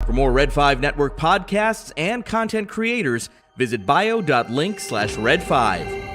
For more Red 5 Network podcasts and content creators, visit bio.link/Red5.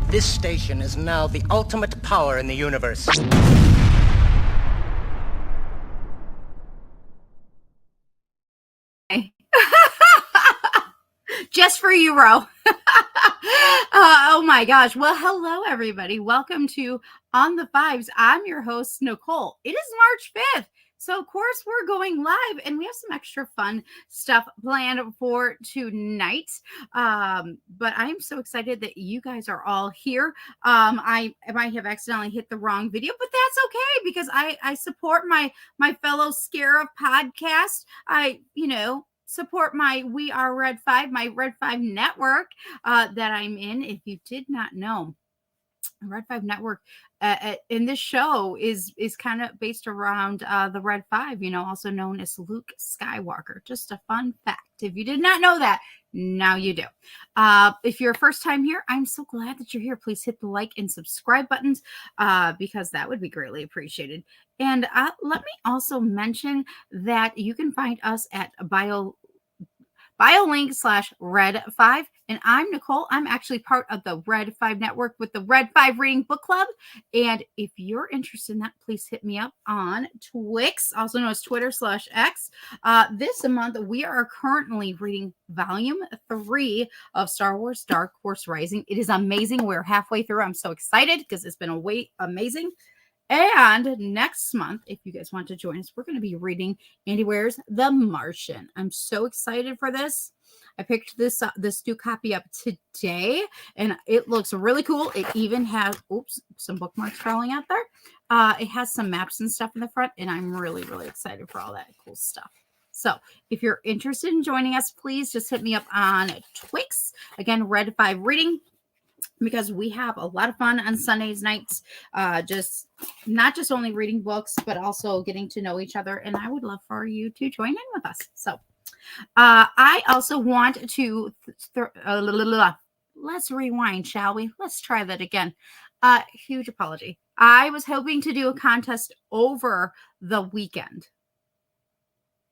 This station is now the ultimate power in the universe. Just for you, Ro. Oh my gosh. Well, hello, everybody. Welcome to On the Fives. I'm your host, Nicole. It is March 5th. So, of course, we're going live and we have some extra fun stuff planned for tonight. But I'm so excited that you guys are all here. I might have accidentally hit the wrong video, but that's okay because I support my fellow Scarab podcast. Support my We Are Red 5, my Red 5 network that I'm in. If you did not know, Red 5 network in this show is kind of based around the Red 5, also known as Luke Skywalker. Just a fun fact. If you did not know that, now you do. If you're a first time here, I'm so glad that you're here. Please hit the like and subscribe buttons because that would be greatly appreciated. And let me also mention that you can find us at bio.link/Red5. And I'm Nicole. I'm actually part of the Red 5 network with the Red 5 Reading Book Club. And if you're interested in that, please hit me up on Twix, also known as Twitter/X. This month, we are currently reading Volume 3 of Star Wars Dark Horse Rising. It is amazing. We're halfway through. I'm so excited because it's been amazing. And next month, if you guys want to join us, we're going to be reading Andy Weir's The Martian. I'm so excited for this. I picked this new copy up today, and it looks really cool. It even has, some bookmarks falling out there. It has some maps and stuff in the front, and I'm really, really excited for all that cool stuff. So if you're interested in joining us, please just hit me up on Twix. Again, Red 5 Reading. Because we have a lot of fun on Sundays nights, just not just only reading books, but also getting to know each other. And I would love for you to join in with us. So I also want to, let's rewind, shall we? Let's try that again. Huge apology. I was hoping to do a contest over the weekend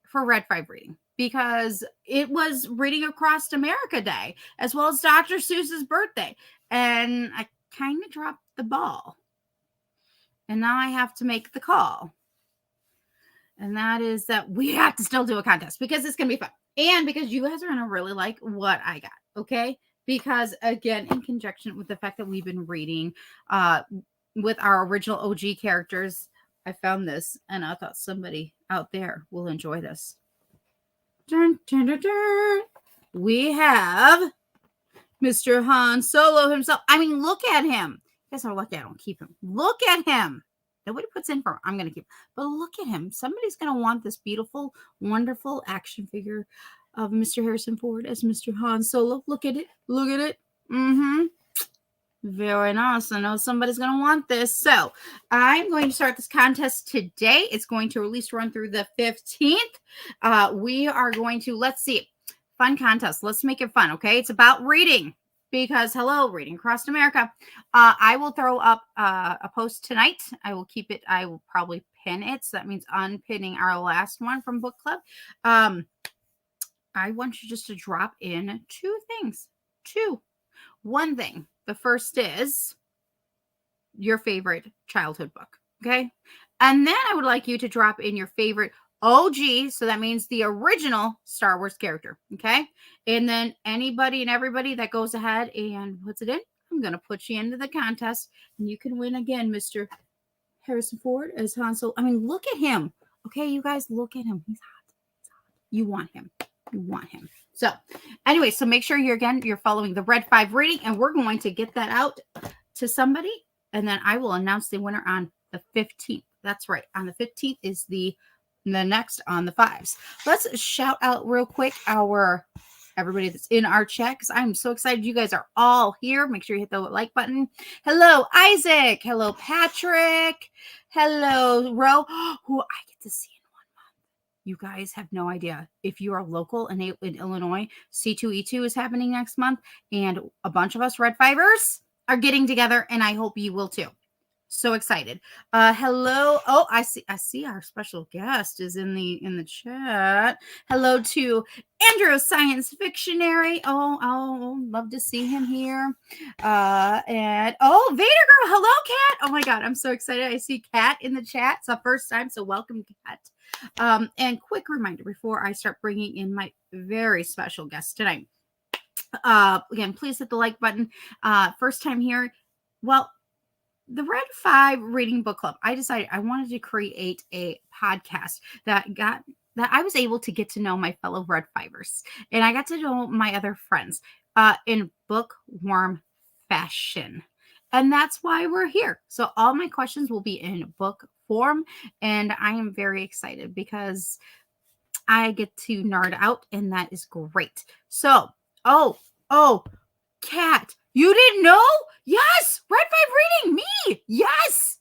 for Red 5 Reading, because it was Reading Across America Day, as well as Dr. Seuss's birthday. And I kind of dropped the ball. And now I have to make the call. And that is that we have to still do a contest because it's going to be fun. And because you guys are going to really like what I got. Okay? Because, again, in conjunction with the fact that we've been reading with our original OG characters, I found this and I thought somebody out there will enjoy this. Dun, dun, dun, dun. We have Mr. Han Solo himself. I mean, look at him. You guys are lucky I don't keep him. Look at him. Nobody puts in for him. I'm going to keep him. But look at him. Somebody's going to want this beautiful, wonderful action figure of Mr. Harrison Ford as Mr. Han Solo. Look at it. Look at it. Very nice. I know somebody's going to want this. So I'm going to start this contest today. It's going to at least run through the 15th. We are going to, let's see, fun contest. Let's make it fun, okay? It's about reading because, hello, Reading Across America. I will throw up a post tonight. I will keep it. I will probably pin it. So that means unpinning our last one from book club. I want you just to drop in two things. One thing. The first is your favorite childhood book, okay? And then I would like you to drop in your favorite OG, so that means the original Star Wars character, okay? And then anybody and everybody that goes ahead and puts it in, I'm going to put you into the contest, and you can win again, Mr. Harrison Ford as Han Solo. I mean, look at him, okay? You guys, look at him. He's hot. You want him. You want him. So anyway, so make sure you're following the Red 5 Reading, and we're going to get that out to somebody, and then I will announce the winner on the 15th. That's right. On the 15th is the next on the fives. Let's shout out real quick our everybody that's in our chat because I'm so excited you guys are all here. Make sure you hit the like button. Hello, Isaac. Hello, Patrick. Hello, Ro, who I get to see in 1 month. You guys have no idea. If you are local in Illinois, C2E2 is happening next month, and a bunch of us Red Fivers are getting together, and I hope you will too. So excited. Hello. Oh, I see our special guest is in the chat. Hello to Andrew, Science Fictionary. Oh, love to see him here. And Vader Girl. Hello, Kat. Oh my God, I'm so excited. I see Kat in the chat. It's the first time, so welcome, Kat. And quick reminder before I start bringing in my very special guest tonight. Again, please hit the like button. First time here. Well, the Red 5 Reading Book Club, I decided I wanted to create a podcast that I was able to get to know my fellow Red Fivers, and I got to know my other friends in bookworm fashion. And that's why we're here. So all my questions will be in book form, and I am very excited because I get to nerd out, and that is great. So, Kat, you didn't know? Yes, Red 5 Reading, me. Yes,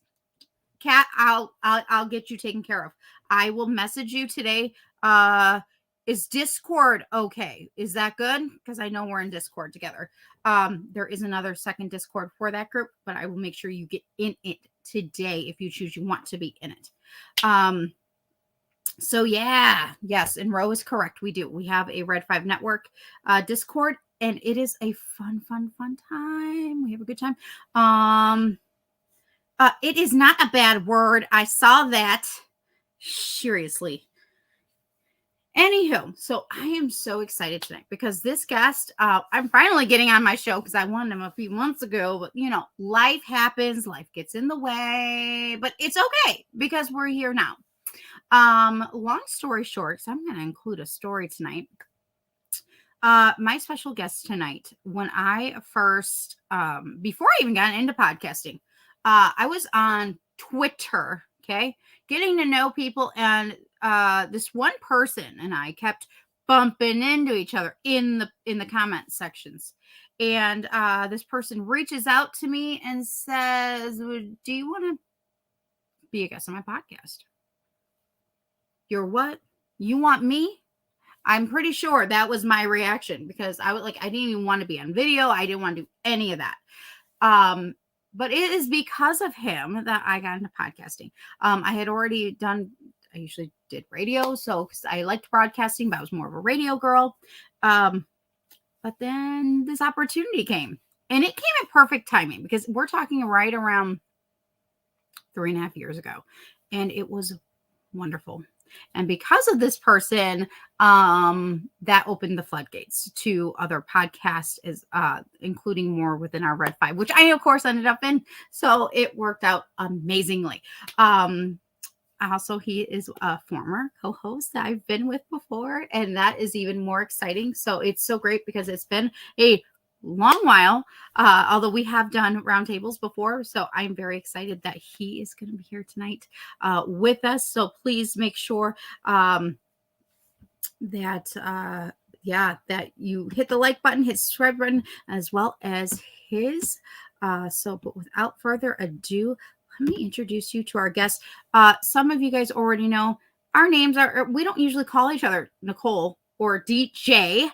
Kat, I'll get you taken care of. I will message you today. Is Discord okay? Is that good? Because I know we're in Discord together. There is another second Discord for that group, but I will make sure you get in it today if you choose you want to be in it. So yeah, yes, and Ro is correct. We do. We have a Red 5 Network Discord, and it is a fun time. We have a good time. It is not a bad word. I saw that. Seriously. Anywho, so I am so excited tonight because this guest, I'm finally getting on my show because I wanted him a few months ago, but life happens, life gets in the way, but it's okay because we're here now. Long story short, so I'm going to include a story tonight. My special guest tonight, when I first, before I even got into podcasting, I was on Twitter, okay, getting to know people, and this one person and I kept bumping into each other in the comment sections. And this person reaches out to me and says, do you want to be a guest on my podcast? You're what? You want me? I'm pretty sure that was my reaction because I didn't even want to be on video. I didn't want to do any of that. But it is because of him that I got into podcasting. I had already I usually did radio. So because I liked broadcasting, but I was more of a radio girl. But then this opportunity came, and it came at perfect timing because we're talking right around 3.5 years ago. And it was wonderful. And because of this person, that opened the floodgates to other podcasts, including more within our Red 5, which I, of course, ended up in. So it worked out amazingly. Also, he is a former co-host that I've been with before, and that is even more exciting. So it's so great because it's been a long while, although we have done roundtables before. So I'm very excited that he is going to be here tonight with us. So please make sure that you hit the like button, hit subscribe button, as well as his. But without further ado, let me introduce you to our guest. Some of you guys already know our names we don't usually call each other Nicole or DJ.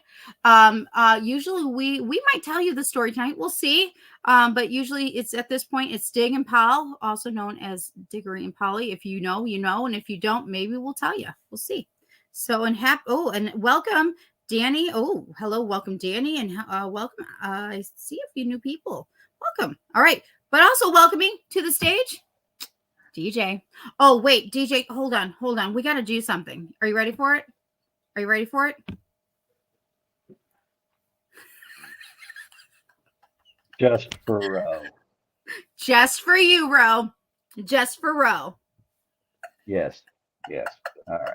Usually we might tell you the story tonight. We'll see. But usually it's at this point, it's Dig and Pal, also known as Diggory and Polly. If you know, you know. And if you don't, maybe we'll tell you. We'll see. So, and welcome, Danny. Oh, hello. Welcome, Danny. And welcome. I see a few new people. Welcome. All right. But also welcoming to the stage, DJ. Oh, wait, DJ. Hold on. We got to do something. Are you ready for it? Are you ready for it? Just for Ro. Just for you, Ro. Just for Ro. Yes. All right.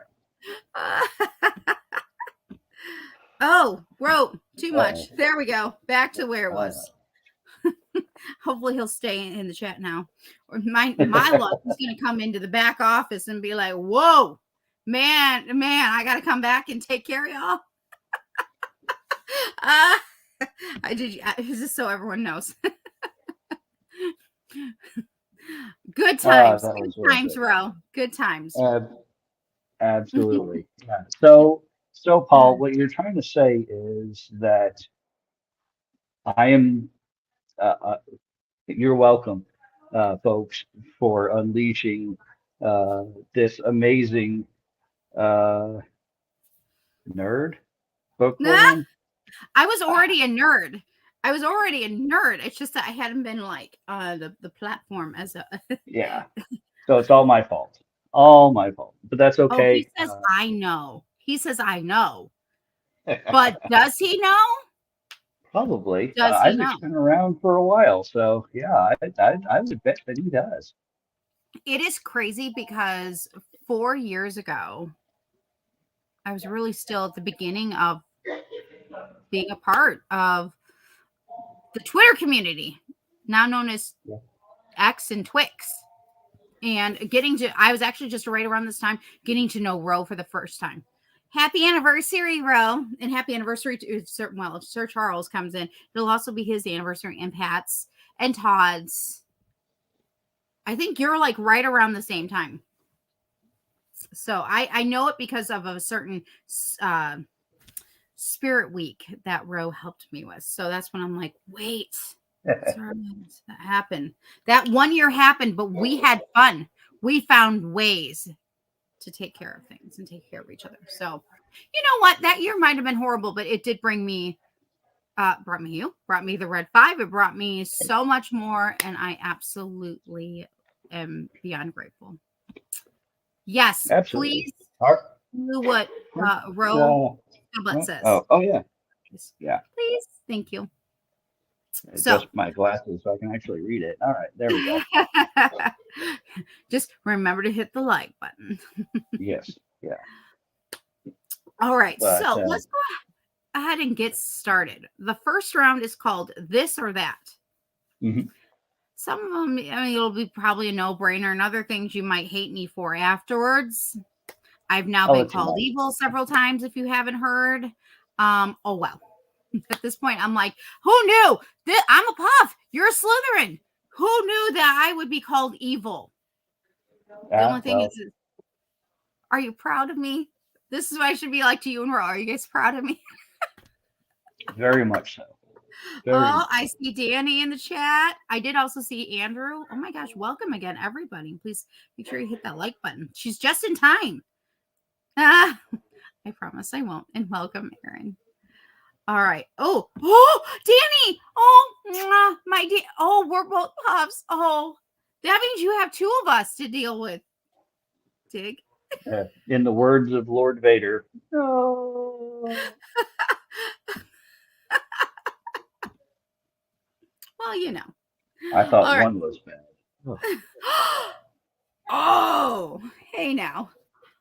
Oh, Ro, too much. There we go. Back to where it was. Hopefully he'll stay in the chat now. Or my luck, he's going to come into the back office and be like, whoa, man, I got to come back and take care of y'all. I did. Just so everyone knows. Good times. That Good was really times, good. Ro. Good times. Absolutely. Yeah. So Paul, what you're trying to say is that I am. You're welcome, folks, for unleashing this amazing uh, nerd book Nah, plan. I was already a nerd. I was already a nerd. It's just that I hadn't been like the platform as a. Yeah. So it's all my fault. All my fault. But that's Oh, he okay. says I know. He says I know. But does he know? Probably. Does he Isaac's know? been around for a while, so yeah, I would bet that he does. It is crazy because 4 years ago, I was really still at the beginning of being a part of the Twitter community, now known as Yeah. X and Twix. And I was actually just right around this time getting to know Ro for the first time. Happy anniversary, Ro. And happy anniversary to, well, if Sir Charles comes in, it'll also be his anniversary, and Pat's and Todd's. I think you're like right around the same time. So I know it because of a certain uh, spirit week that Ro helped me with. So that's when I'm like, wait, sorry, that happened. That 1 year happened, but we had fun. We found ways to take care of things and take care of each other. So, you know what? That year might have been horrible, but it did bring me, brought me you, brought me the Red Five. It brought me so much more, and I absolutely am beyond grateful. Yes, Absolutely. please Heart, do what heart, Ro Gilbert what? says. Oh yeah. Please, Yeah. please, thank you. Adjust So, my glasses so I can actually read it. All right, there we go. just remember to hit the like button. Yes. Yeah. All right, But so let's go ahead and get started. The first round is called This or That. mhm. Some of them, I mean, it'll be probably a no-brainer, and other things you might hate me for afterwards. I've now I'll been let you called know. evil several times if you haven't heard. Oh well. At this point, I'm like, who knew that I'm a puff? You're a Slytherin. Who knew that I would be called evil? The only thing is, Well, are you proud of me? This is what I should be like to you and Ro. Are you guys proud of me? very much so. Very Oh, much I so. see Danny in the chat. I did also see Andrew. Oh my gosh, welcome again, everybody. Please make sure you hit that like button. She's just in time. Ah, I promise I won't. And welcome, Aaron. All right. Oh, Danny. Oh, my dear. Oh, we're both puffs. Oh, that means you have two of us to deal with. Dig. In the words of Lord Vader, no. Well, you know. I thought All right. one was bad. Oh, Oh, hey now.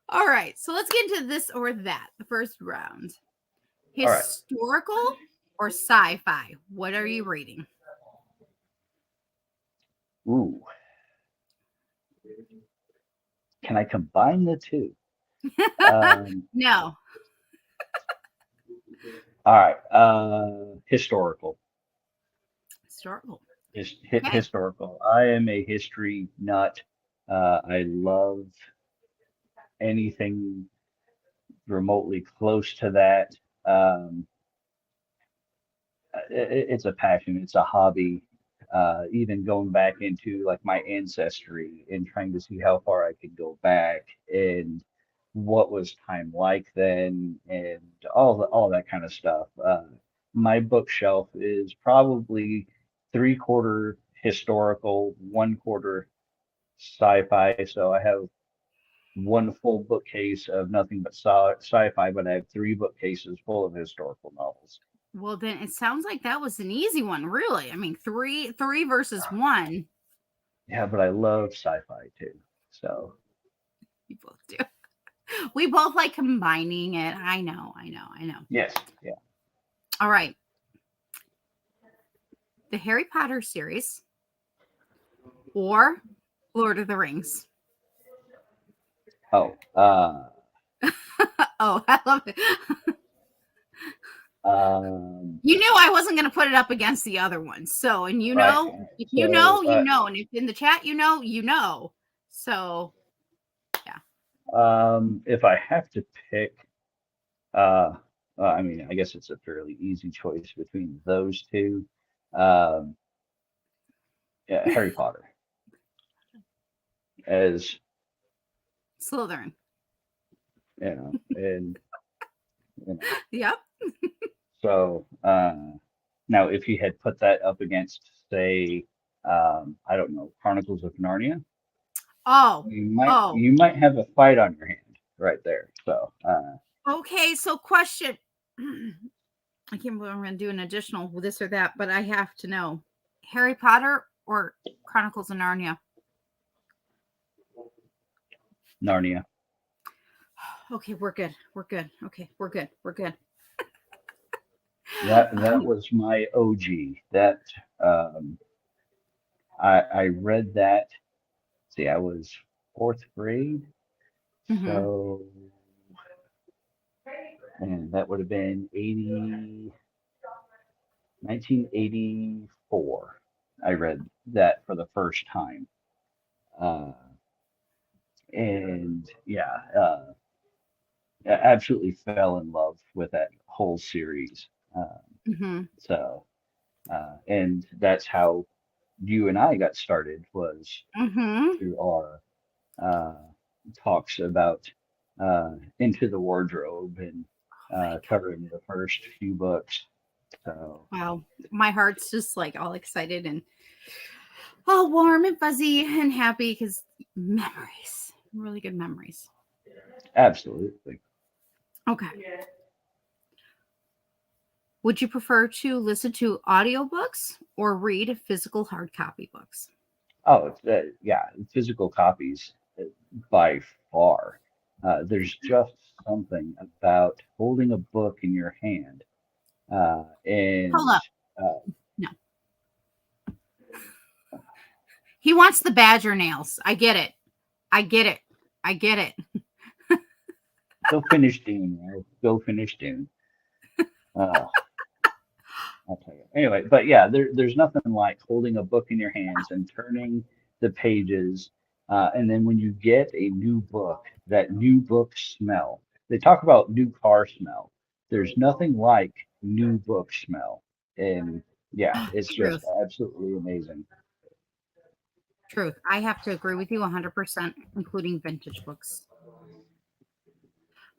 All right. So let's get into this or that. The first round. all right. Historical or sci-fi? What are you reading? Ooh. Can I combine the two? No. All right. Historical. Historical. Okay. Historical. I am a history nut. I love anything remotely close to that. Um, it's a passion. It's a hobby. Even going back into like my ancestry and trying to see how far I could go back and what was time like then and all that kind of stuff. My bookshelf is probably three-quarter historical, one-quarter sci-fi. So I have one full bookcase of nothing but sci-fi, but I have three bookcases full of historical novels. Well, then it sounds like that was an easy one, really. I mean, three versus one. Yeah, but I love sci-fi too. So We both do. We both like combining it. I know. yes, yeah. All right. The Harry Potter series or Lord of the Rings. Oh, Oh, I love it. You knew I wasn't going to put it up against the other ones. So, and you right. know, if you So, know, you know. And if in the chat, you know, you know. So, if I have to pick, uh, I mean, I guess it's a fairly easy choice between those two. Um, yeah, Harry Potter, as Slytherin. and Yep. so now if you had put that up against, say, I don't know, Chronicles of Narnia, Oh, oh, you might have a fight on your hand right there. So, okay. So, question. I can't believe I'm going to do an additional this or that, but I have to know Harry Potter or Chronicles of Narnia. Narnia. Okay, we're good. We're good. Okay, we're good. We're good. That was my OG. That um, I read that. See, I was fourth grade, Mhm. so and that would have been 1984. I read that for the first time. Uh, and yeah, absolutely fell in love with that whole series. Mhm. So, and that's how you and I got started was Mhm. through our uh, talks about Into the Wardrobe and Oh my covering the first few books. So, God. Wow. My heart's just like all excited and all warm and fuzzy and happy because memories, really good memories. absolutely. Okay. Would you prefer to listen to audiobooks or read physical hard copy books? Oh, yeah, physical copies by far. There's just something about holding a book in your hand Hold and up. uh, No. He wants the badger nails. I get it. I get it. I get it. go finish Dune. Go finish Dune. Uh, I'll tell you. Anyway, but yeah, there's nothing like holding a book in your hands and turning the pages. And then when you get a new book, that new book smell. They talk about new car smell. There's nothing like new book smell. And yeah, it's just Truth. absolutely amazing. Truth. I have to agree with you 100%, including vintage books.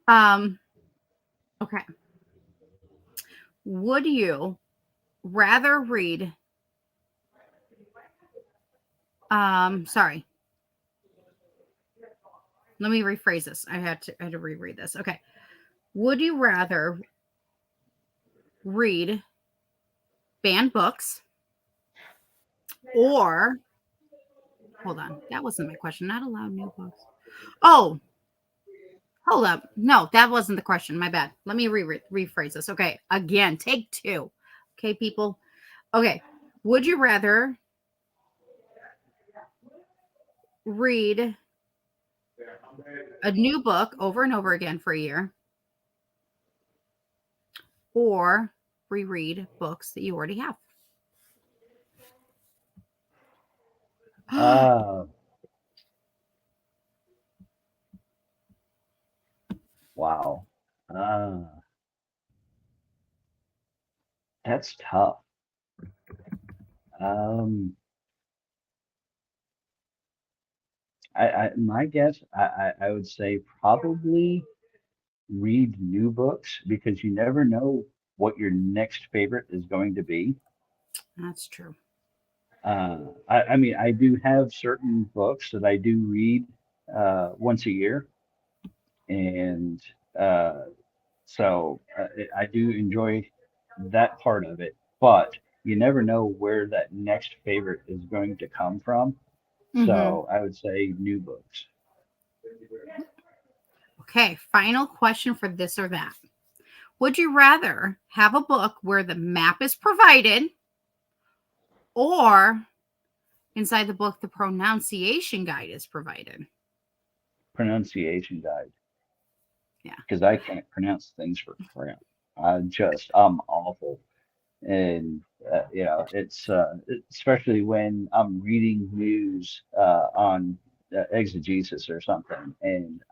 Um, okay. Would you rather read sorry. Let me rephrase this. I had to reread this. Okay. Would you rather read banned books or hold on. That wasn't my question. Not allowed new books. Oh, hold up. No, that wasn't the question. My bad. Let me rephrase this. Okay. Again, take two. Okay, people. Okay. Would you rather read a new book over and over again for a year or reread books that you already have? Uh, wow. Uh, that's tough. Um, my guess, I would say probably read new books because you never know what your next favorite is going to be. That's true. I mean, I do have certain books that I do read once a year, and uh, so I do enjoy that part of it. But you never know where that next favorite is going to come from. Mm-hmm. So I would say new books. Okay, final question for this or that. Would you rather have a book where the map is provided or inside the book the pronunciation guide is provided? Pronunciation guide Yeah. because I can't pronounce things for crap. I'm awful. And it's especially when I'm reading news on Exegesis or something, and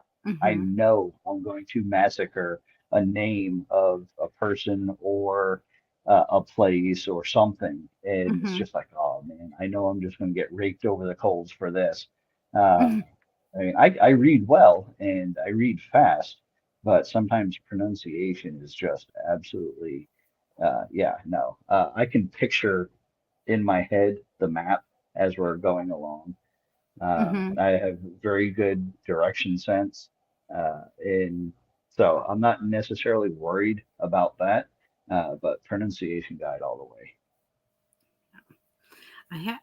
I Mm-hmm. know I'm going to massacre a name of a person or a place or something, and it's Mm-hmm. just like, oh man, I know I'm just going to get raked over the coals for this. Uh, I mean, I read well and I read fast, but sometimes pronunciation is just absolutely, yeah, no. I can picture in my head the map as we're going along. Mm-hmm. I have very good direction sense, and so I'm not necessarily worried about that. But pronunciation guide all the way.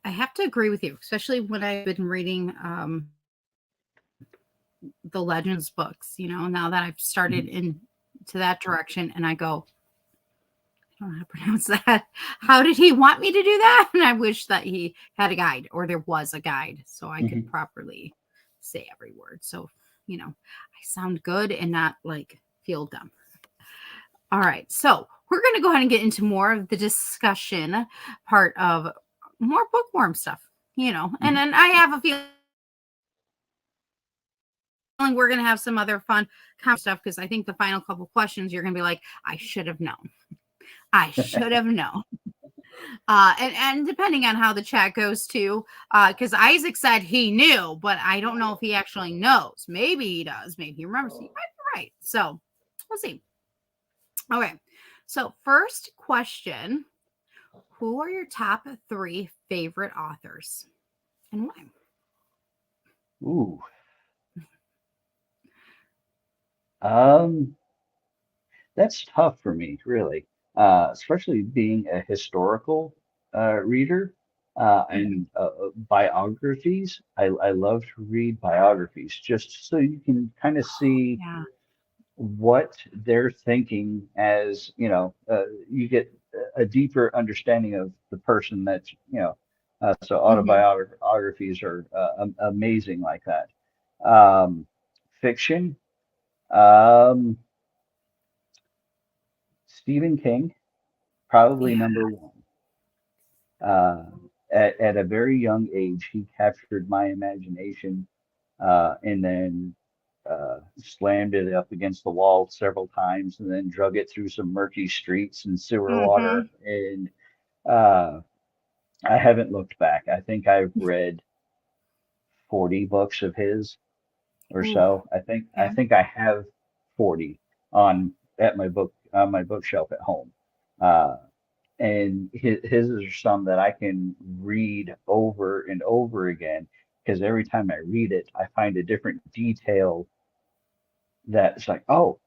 I have to agree with you, especially when I've been reading the Legends books. Now that I've started Mhm. into that direction, and I go, I don't know how to pronounce that. How did he want me to do that? And I wish that he had a guide, or there was a guide, so I could Mhm. properly say every word. So I sound good and not like feel dumb. All right, so we're going to go ahead and get into more of the discussion part of more bookworm stuff. And Mhm. then I have a feeling we're going to have some other fun stuff, because I think the final couple questions you're going to be like, I should have known. I should have known. And depending on how the chat goes too, because Isaac said he knew, but I don't know if he actually knows. Maybe he does. Maybe he remembers. He might be right. So we'll see. Okay. So first question: who are your top three favorite authors and why? Ooh. Um, that's tough for me, really, especially being a historical reader Mhm. and biographies. I love to read biographies just so you can kind of see Yeah. what they're thinking as, you get a deeper understanding of the person that, so Hmm. autobiographies are amazing like that. Um, Fiction, um, Stephen King, probably Yeah. number one. Uh, at a very young age, he captured my imagination and then slammed it up against the wall several times and then drug it through some murky streets and sewer Hmm. water. And uh, I haven't looked back. I think I've read 40 books of his or Ooh. so. I Okay. think I have 40 on at my bookshelf at home. Uh, and his are some that I can read over and over again because every time I read it, I find a different detail that's like, oh,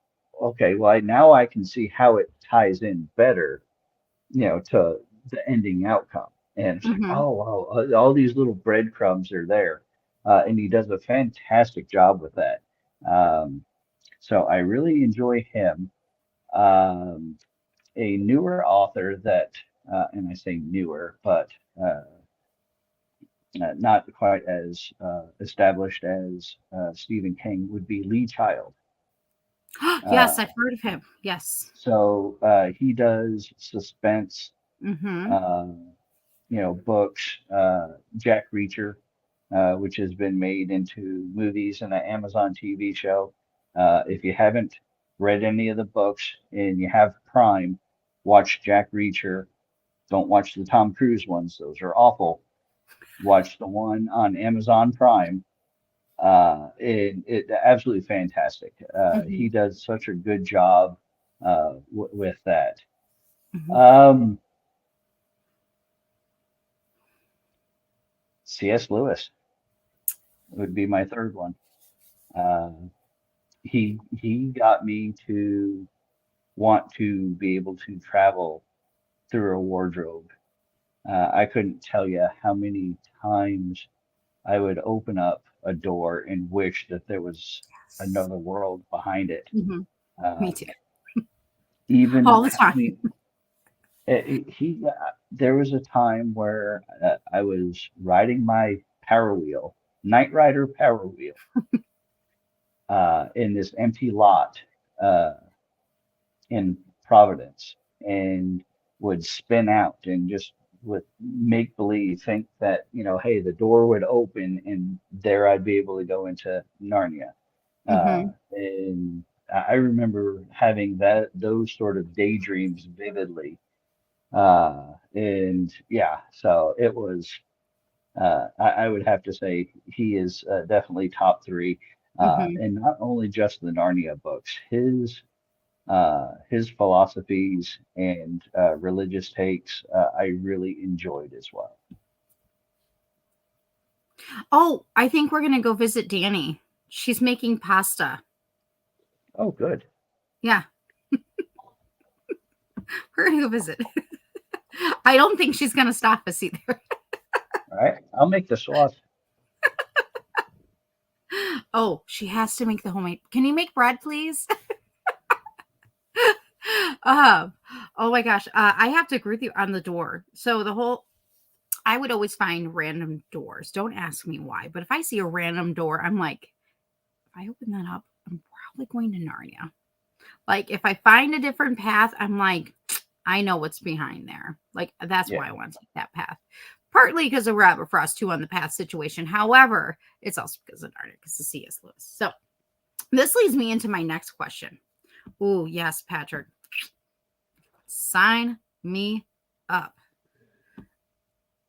okay, well, now I can see how it ties in better, to the ending outcome. And it's like, Hmm. oh, wow, all these little breadcrumbs are there. And he does a fantastic job with that. Um, so I really enjoy him. Um, a newer author that, and I say newer, but uh, not quite as established as Stephen King would be Lee Child. Uh, Yes, I've heard of him. Yes. so he does suspense, Hmm. uh, books. Jack Reacher, which has been made into movies and an Amazon TV show. If you haven't read any of the books and you have Prime, watch Jack Reacher. Don't watch the Tom Cruise ones; those are awful. Watch the one on Amazon Prime. It absolutely fantastic. Hmm. He does such a good job with that. Hmm. Um, C.S. Lewis would be my third one. Uh, he got me to want to be able to travel through a wardrobe. I couldn't tell you how many times I would open up a door and wish that there was Yes. another world behind it. Hmm. Uh, Me too. even, All the I time. mean, there was a time where I was riding my Power Wheel, Knight Rider Power Wheel, in this empty lot uh, in Providence and would spin out and just with make believe think that, hey, the door would open and there I'd be able to go into Narnia. Mm-hmm. And I remember having those sort of daydreams vividly. And yeah, so it was, I would have to say he is definitely top three. Mm-hmm. And not only just the Narnia books, his philosophies and religious takes, I really enjoyed as well. Oh, I think we're going to go visit Danny. She's making pasta. Oh, good. Yeah, we're going to go visit. I don't think she's going to stop us either. All right, I'll make the sauce. Oh, she has to make the homemade. Can you make bread, please? Oh my gosh. I have to agree with you on the door. So I would always find random doors. Don't ask me why, but if I see a random door, I'm like, if I open that up, I'm probably going to Narnia. Like if I find a different path, I'm like, I know what's behind there. Like that's Yeah, why I want to take that path. Partly because of Rabbit Frost 2 on the path situation. However, it's also because of Narnia, because of C.S. Lewis. So this leads me into my next question. Oh, yes, Patrick. Sign me up.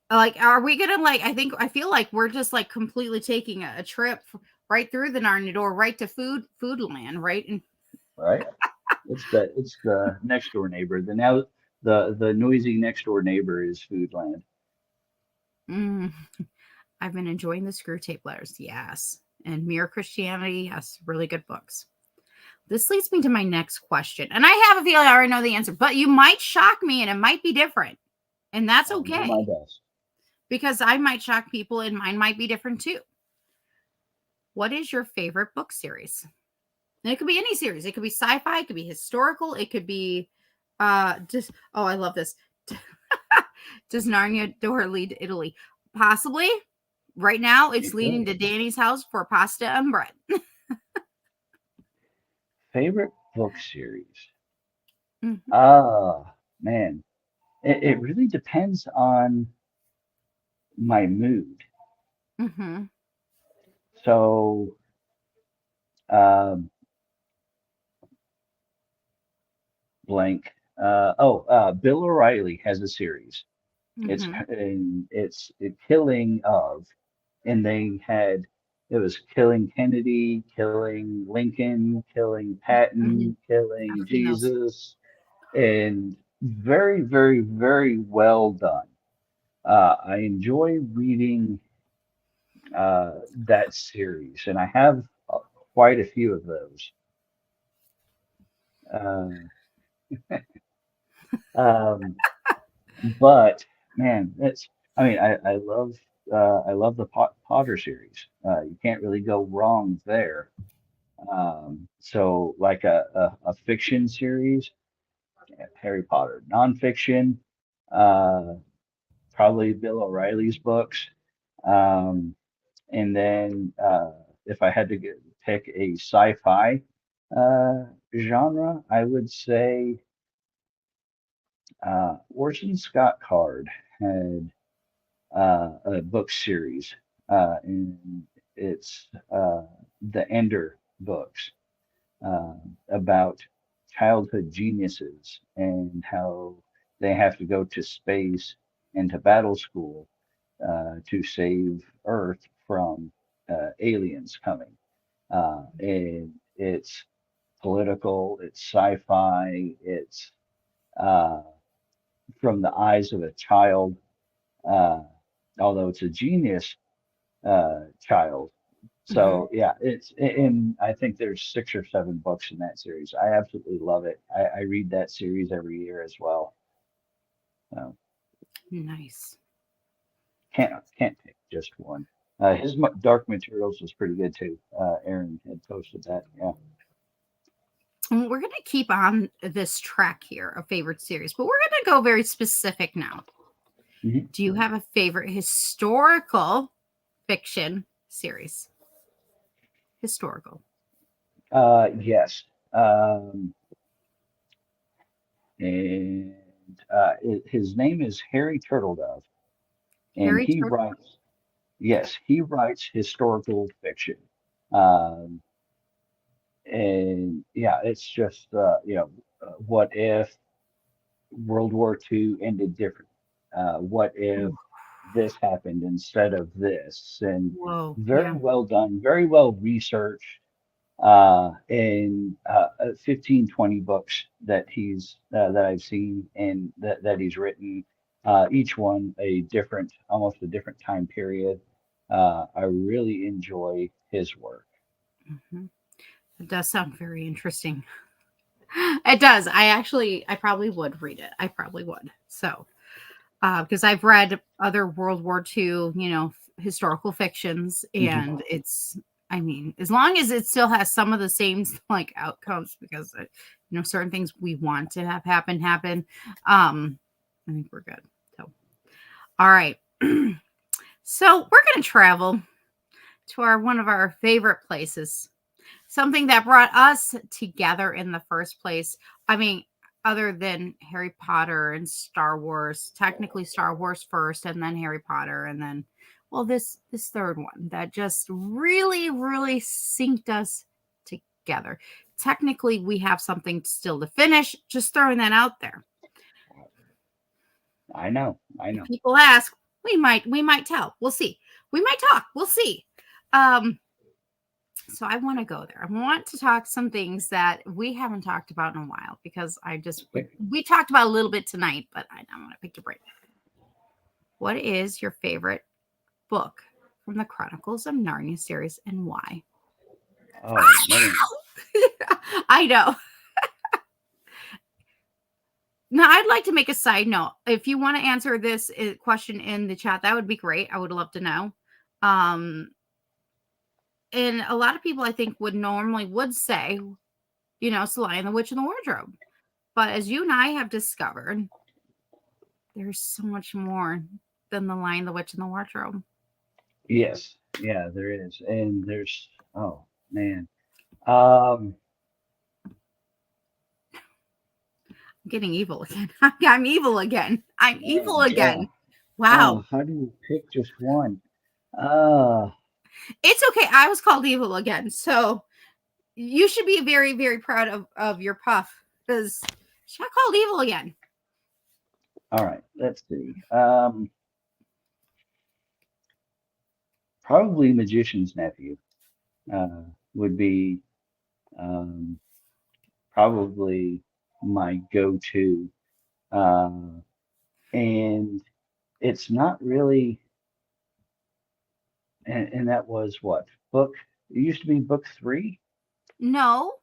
Like, are we gonna I feel like we're just like completely taking a trip right through the Narnia door, right to food land, right? And right. It's the next door neighbor. The noisy next door neighbor is Foodland. mm, I've been enjoying the Screw Tape Letters, yes, and Mere Christianity, yes, really good books. This leads me to my next question, and I have a feeling I already know the answer, but you might shock me, and it might be different, and that's I'll do my okay best. because I might shock people, and mine might be different too. What is your favorite book series? And it could be any series. It could be sci-fi. It could be historical. It could be just. Oh, I love this. Does Narnia door lead to Italy? Possibly. Right now, it's You leading to could. Danny's house for pasta and bread. Favorite book series? Mm-hmm. Man, it really depends on my mood. Mm-hmm. So, um, blank. Bill O'Reilly has a series. Mm-hmm. It's a killing of, and they had it was killing Kennedy, killing Lincoln, killing Mm-hmm. Patton, I've killing seen those. Jesus, and very, very, very well done. I enjoy reading that series, and I have quite a few of those. Uh, um, but man, I love the Potter series. You can't really go wrong there. So like a fiction series, Harry Potter. Nonfiction, uh, probably Bill O'Reilly's books. Um, and then if I had to pick a sci-fi genre, I would say Orson Scott Card had a book series, and it's the Ender books uh, about childhood geniuses and how they have to go to space and to battle school to save Earth from aliens coming. And it's political, it's sci-fi, it's uh, from the eyes of a child, uh, although it's a genius child. Mm-hmm. So yeah, and I think there's 6 or 7 books in that series. I absolutely love it. I read that series every year as well. So Nice. can't pick just one. His Dark Materials was pretty good too. Aaron had posted that. Yeah. And we're going to keep on this track here of favorite series, but we're going to go very specific now. Mhm. Do you have a favorite historical fiction series? Historical. Yes. Um, and his name is Harry Turtledove, and Harry he Turtle. writes, yes, he writes historical fiction. Um, and yeah, it's just what if World War II ended different? What if this happened instead of this? And Whoa. very Yeah. well done, very well researched. In 15, 20 books that I've seen and that he's written, each one almost a different time period. I really enjoy his work. Mhm. It does sound very interesting. It does. I probably would read it. I probably would. So, because I've read other World War II, historical fictions, Mhm. and I mean, as long as it still has some of the same like outcomes, because certain things we want to have happen. I think we're good. So, all right. So we're gonna travel to our one of our favorite places, something that brought us together in the first place. I mean, other than Harry Potter and Star Wars, technically Star Wars first and then Harry Potter and then well this third one that just really synced us together. Technically we have something still to finish, just throwing that out there. I know, I If know. people ask, we might tell. We'll see. We might talk. We'll see. Um So I want to go there. I want to talk some things that we haven't talked about in a while because we talked about a little bit tonight, but I want to pick your brain. What is your favorite book from the Chronicles of Narnia series and why? Oh man. I know. Now, I'd like to make a side note. If you want to answer this question in the chat, that would be great. I would love to know. Um, and a lot of people, I think, would say, it's The Lion, the Witch, and the Wardrobe. But as you and I have discovered, there's so much more than The Lion, the Witch, and the Wardrobe. Yes, yeah, there is. And there's oh man. Um I'm getting evil again. I'm evil again. I'm evil yeah. again. Wow. Oh, how do you pick just one? Uh It's okay. I was called evil again. So you should be very, very proud of your puff because she got called evil again. all right, let's see. Probably Magician's Nephew uh would be um probably my go-to. Uh and it's not really and that was what book it used to be book three. No,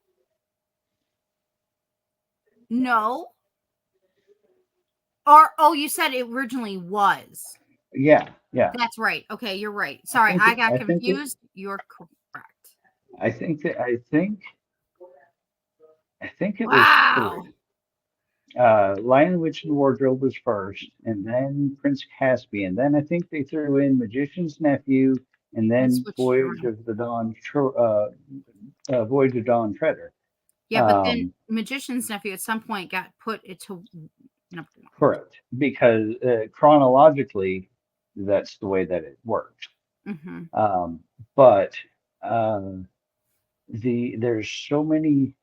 no. Or, oh, you said it originally was. Yeah, yeah. That's right. Okay, you're right. I Sorry, think I it, got I think it, confused. You're correct. I think it was Wow. three. Lion, the Witch, and the Wardrobe was first, and then Prince Caspian. Then I think they threw in Magician's Nephew, and And then switched it around. Voyage of Dawn Treader. Yeah, but then Um, Magician's Nephew at some point got put into number one. correct, because chronologically, that's the way that it works. Mm-hmm. Um, but uh, there's so many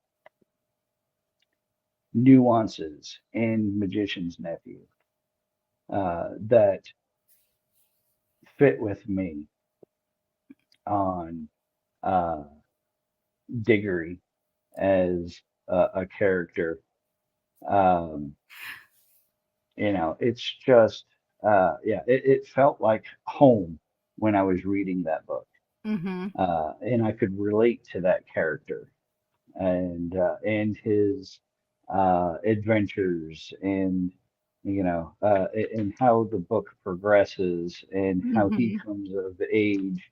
nuances in Magician's Nephew that fit with me on uh, Diggory as a character. Um, it's just, yeah, it felt like home when I was reading that book. Mm-hmm. And I could relate to that character and his adventures and how the book progresses and how he Mm-hmm. comes of age.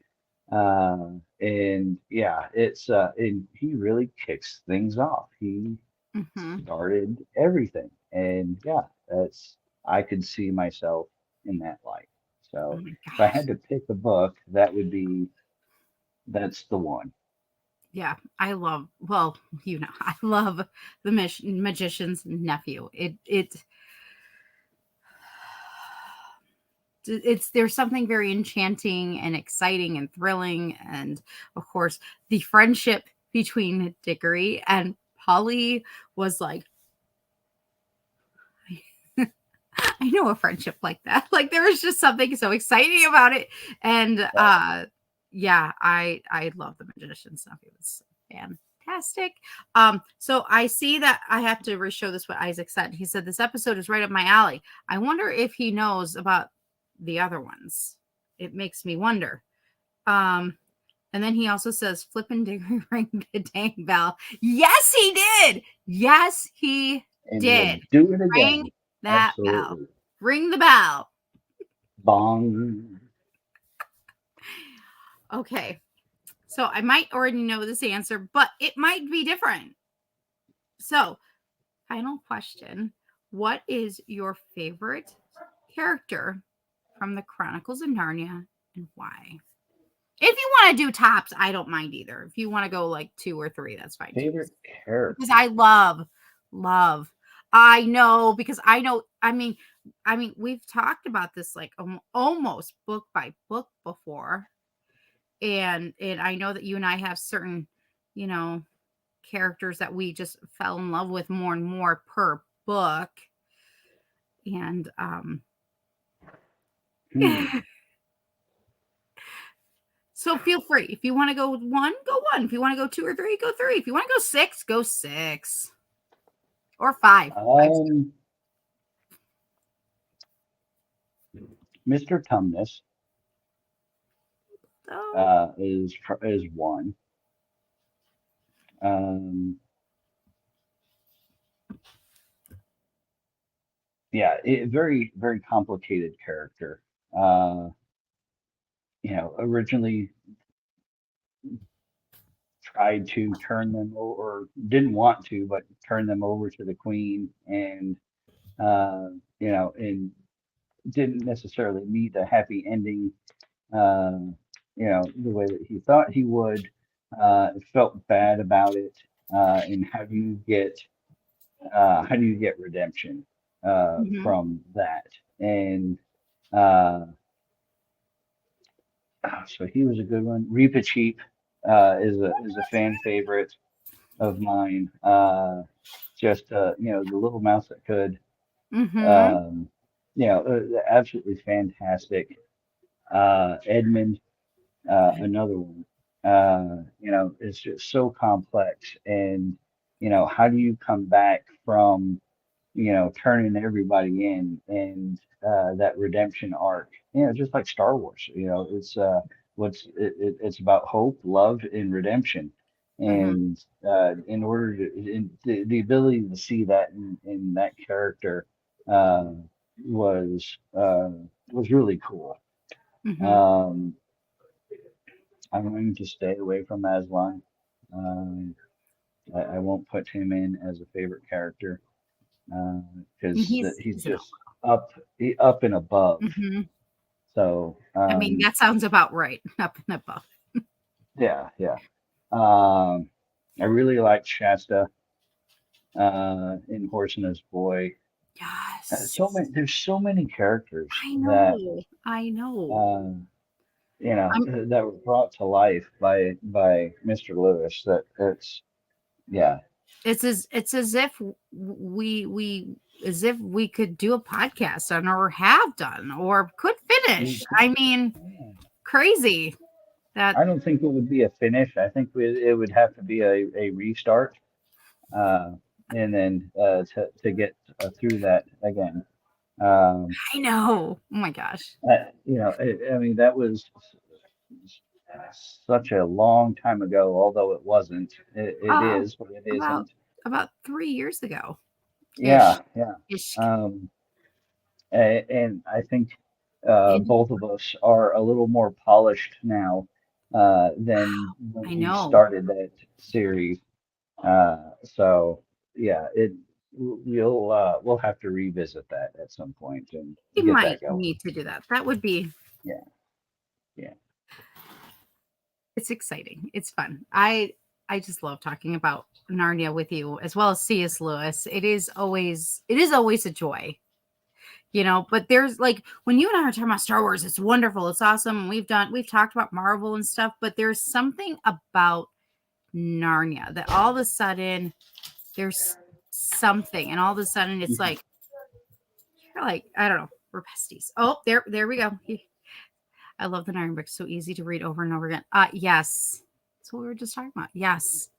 And yeah, and he really kicks things off. He Mm-hmm. started everything, and yeah, that's I could see myself in that light. Oh So my if I gosh. had to pick a book, that's the one. Yeah, I love. Well, I love the magician's nephew. It's there's something very enchanting and exciting and thrilling, and of course the friendship between Dickory and Polly was like, I know a friendship like that. Like there was just something so exciting about it, and yeah, I love the magician's nephew. It's fantastic. So I see that I have to re-show this what Isaac said. He said this episode is right up my alley. I wonder if he knows about the other ones. It makes me wonder. And then he also says, "Flippin' Diggory ring the dang bell." Yes, he did. Yes, he And we'll did. do it Ring again. that bell. Absolutely. Ring the bell. Bong. Okay. So I might already know this answer, but it might be different. So, final question. What is your favorite character from the Chronicles of Narnia and why? If you want to do tops, I don't mind either. If you want to go like 2 or 3, that's fine too. Favorite character. Because I love. I know because I know. I mean, we've talked about this like almost book by book before, and I know that you and I have certain, characters that we just fell in love with more and more per book, and so feel free. If you want to go 1, go 1. If you want to go 2 or 3, go 3. If you want to go 6, go 6. Or 5. Mr. Tumnus Oh. is 1. Yeah, very, very complicated character. Originally tried to turn them over, or didn't want to, but turn them over to the queen, and and didn't necessarily meet a happy ending. The way that he thought he would. Felt bad about it. And how do you get redemption Mhm. from that? And uh, so he was a good one. Reaper Cheap is a fan favorite of mine. Just the little mouse that could. Mhm. Um, absolutely fantastic. Edmund, another one. It's just so complex, and how do you come back from turning everybody in, and that redemption arc, just like Star Wars, it's about hope, love, and redemption. Mhm. And in order the ability to see that in that character uh, was uh, was really cool. Mhm. Um, I'm going to stay away from Aslan. Um, I won't put him in as a favorite character because he's He's an just up and above. Mhm. So I mean, that sounds about right. Up and above. yeah, yeah. Um, I really like Shasta in Horse and His Boy. Yes. There's so many characters I that know. I know. uh, I'm that were brought to life by Mr. Lewis. That yeah. it's as if we could do a podcast on or have done or could finish. I mean, crazy that I don't think it would be a finish. I think it would have to be a restart, uh, and then to get through that again. Um, I know. Oh my gosh. I mean, that was such a long time ago, although it wasn't. It Uh, is, but it about isn't. 3 years ago ish. Yeah, yeah. Ish. Um, and I think And both of us are a little more polished now than when I we know. started that series. So yeah, we'll have to revisit that at some point and We get might that going. need to do that. That would be Yeah, yeah. it's exciting. It's fun. I I just love talking about Narnia with you as well as C.S. Lewis. It is always a joy, but there's like when you and I are talking about Star Wars, it's wonderful, it's awesome. We've talked about Marvel and stuff, but there's something about Narnia that all of a sudden there's something, and all of a sudden it's like you're like, I don't know, we're besties. Oh, there we go. I love the Narnia book. So easy to read over and over again. Yes. That's what we were just talking about. Yes.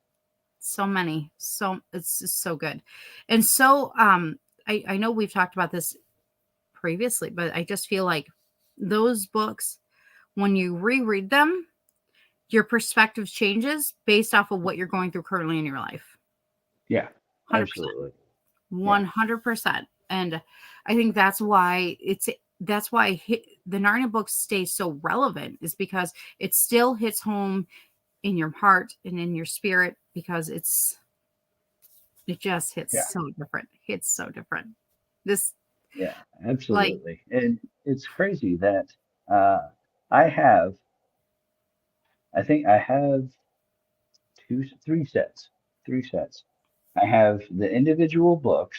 So many. So it's just so good. And so I know we've talked about this previously, but I just feel like those books, when you reread them, your perspective changes based off of what you're going through currently in your life. Yeah, 100%. absolutely. 100%. And I think that's why the Narnia books stay so relevant, is because it still hits home in your heart and in your spirit, because it just Yeah, hits so different. Hits so different. This yeah, like absolutely. And it's crazy that uh, I have, I think I have three sets. I have the individual books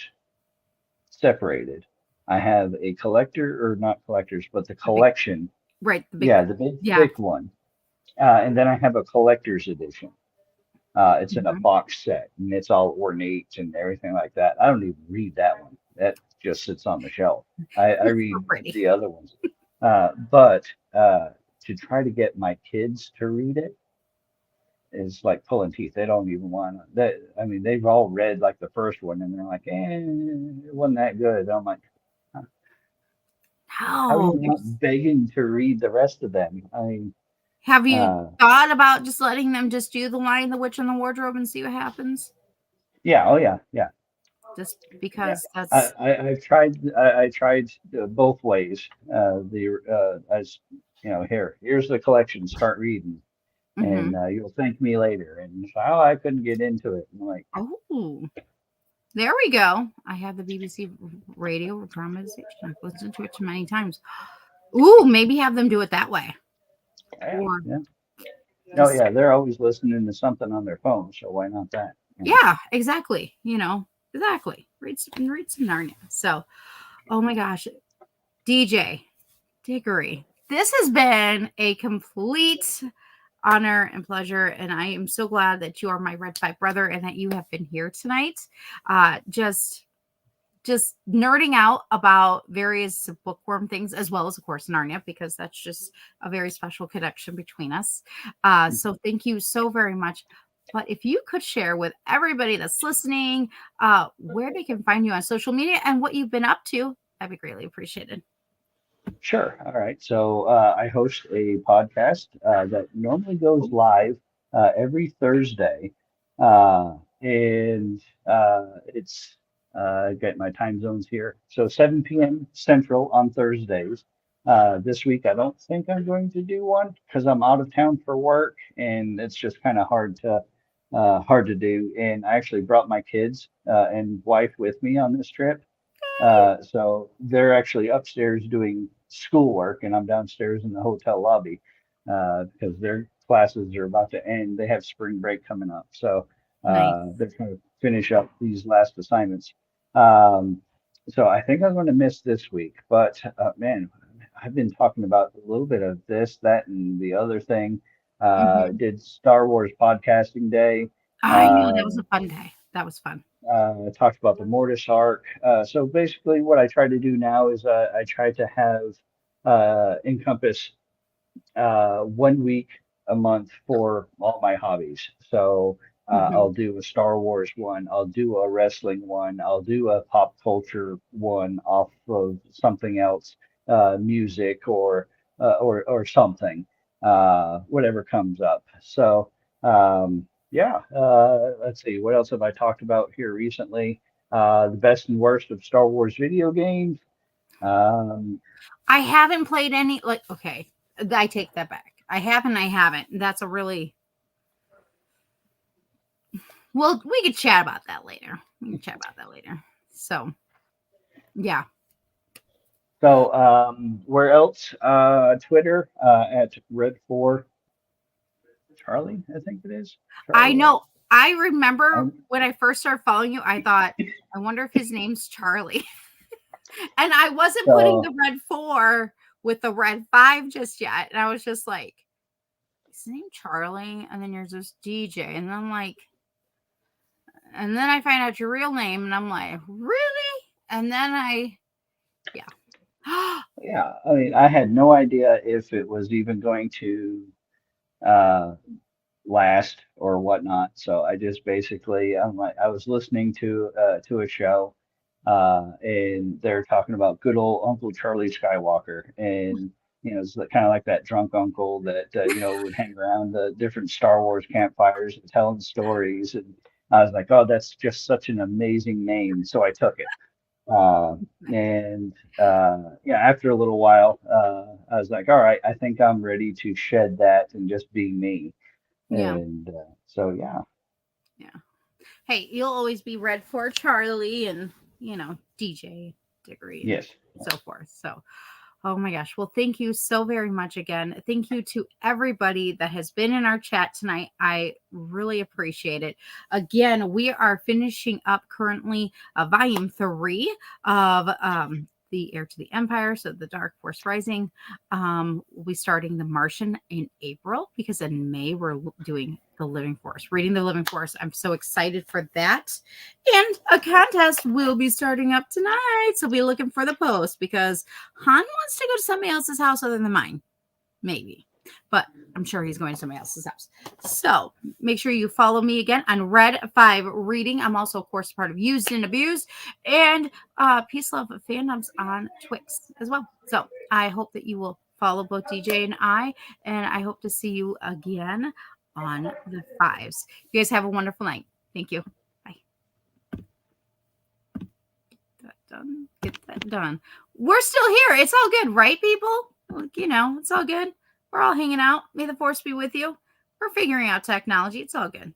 separated. I have a collector, or not collectors, but the the big, collection. right, the big Yeah, one. the big Yeah. thick one. And then I have a collector's edition. It's in a Mhm. box set and it's all ornate and everything like that. I don't even read that one. That just sits on the shelf. I It's so read pretty. the other ones. But to try to get my kids to read it is like pulling teeth. They don't even want that. I mean, they've all read like the first one and they're like, it wasn't that good. I'm like, how are No, you not begging to read the rest of them? I mean, have you uh, thought about just letting them just do the Lion, the Witch, and the Wardrobe and see what happens? yeah, oh yeah, yeah. Just Yeah, because that's I tried both ways. As you know, here's the collection. Start reading, and mhm. you'll thank me later. And it's, oh, I couldn't get into it. I'm like, Oh, there we go. I have the BBC radio dramatization. I've listened to it too many times. Ooh, maybe have them do it that way. yeah, Or yeah, oh just yeah. They're always listening to something on their phone, so why not that? You know? yeah, exactly. Exactly. Read some Narnia. So, oh my gosh, DJ Dickory, this has been a complete honor and pleasure, and I am so glad that you are my red five brother and that you have been here tonight. Just nerding out about various bookworm things, as well as of course Narnia, because that's just a very special connection between us. So thank you so very much. But if you could share with everybody that's listening where they can find you on social media and what you've been up to, that'd be greatly appreciated. Sure. All right. So I host a podcast that normally goes live every Thursday, and it's get my time zones here. So 7 p.m. Central on Thursdays. This week I don't think I'm going to do one because I'm out of town for work, and it's just kind of hard to do. And I actually brought my kids and wife with me on this trip. So they're actually upstairs doing schoolwork, and I'm downstairs in the hotel lobby because their classes are about to end. They have spring break coming up, so Nice. they're trying to finish up these last assignments. Um, so I think I'm going to miss this week, but man, I've been talking about a little bit of this, that, and the other thing. Mhm. Did Star Wars podcasting day. I know that Uh, was a fun day. That was fun. talked about the Mortis arc. So basically, what I try to do now is I try to have encompass 1 week a month for all my hobbies. So Mhm. I'll do a Star Wars one, I'll do a wrestling one, I'll do a pop culture one off of something else, music or something, whatever comes up. So yeah, let's see, what else have I talked about here recently? The best and worst of Star Wars video games. Um, I haven't played any, like, okay, I take that back. I haven't. That's a really, well, we could chat about that later. So, yeah. So, where else? Twitter at Red4. Charlie, I think it is. I Charlie. know. I remember Um, when I first started following you, I thought, I wonder if his name's Charlie. And I wasn't putting so the red 4 with the red 5 just yet. And I was just like, is his name Charlie? And then there's this DJ. And I'm like, and then I find out your real name. And I'm like, really? And then yeah, I mean, I had no idea if it was even going to uh, last or whatnot. So I just basically, I'm like, I was listening to a show, and they're talking about good old Uncle Charlie Skywalker, and it's kind of like that drunk uncle that would hang around the different Star Wars campfires and telling stories. And I was like, oh, that's just such an amazing name. So I took it. And yeah, after a little while, I was like, all right, I think I'm ready to shed that and just be me. yeah. And so, yeah, Yeah. Hey, you'll always be red for Charlie and, DJ Diggory and yes, so forth. So, oh my gosh. Well, thank you so very much again. Thank you to everybody that has been in our chat tonight. I really appreciate it. Again, we are finishing up currently volume 3 of the Heir to the Empire. So the Dark Force Rising. We'll be starting the Martian in April because in May we're doing the Living Force, reading the Living Force. I'm so excited for that. And a contest will be starting up tonight. So be looking for the post because Han wants to go to somebody else's house other than mine. Maybe. But I'm sure he's going to somebody else's house. So make sure you follow me again on Red 5 Reading. I'm also, of course, part of Used and Abused and Peace Love Fandoms on Twix as well. So I hope that you will follow both DJ and I hope to see you again on the 5s. You guys have a wonderful night. Thank you. Bye. Get that done. We're still here. It's all good, right, people? It's all good. We're all hanging out. May the force be with you. We're figuring out technology. It's all good.